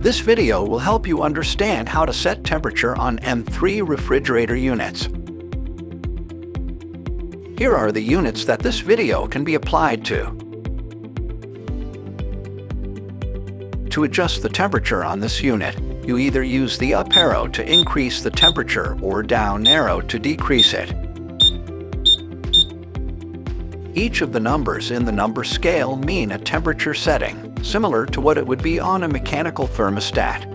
This video will help you understand how to set temperature on M3 refrigerator units. Here are the units that this video can be applied to. To adjust the temperature on this unit, you either use the up arrow to increase the temperature or down arrow to decrease it. Each of the numbers in the number scale mean a temperature setting, similar to what it would be on a mechanical thermostat.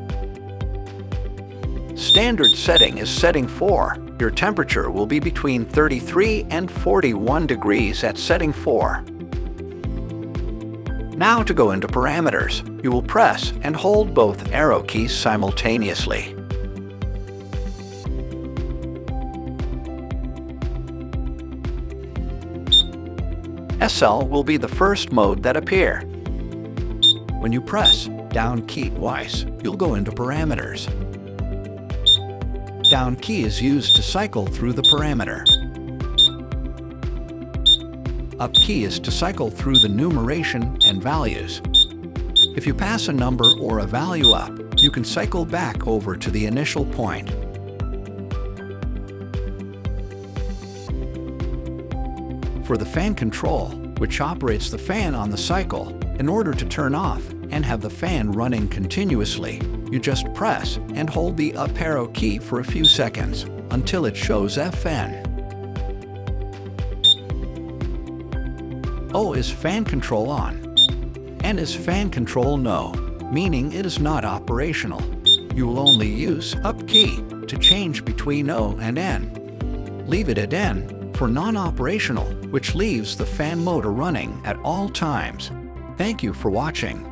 Standard setting is setting 4. Your temperature will be between 33 and 41 degrees at setting 4. Now to go into parameters, you will press and hold both arrow keys simultaneously. SL will be the first mode that appear. When you press down key twice, you'll go into parameters. Down key is used to cycle through the parameter. Up key is to cycle through the numeration and values. If you pass a number or a value up, you can cycle back over to the initial point. For the fan control, which operates the fan on the cycle, in order to turn off and have the fan running continuously, you just press and hold the up arrow key for a few seconds until it shows FN. O is fan control on. N is fan control no, meaning it is not operational. You will only use up key to change between O and N. Leave it at N for non-operational, which leaves the fan motor running at all times. Thank you for watching.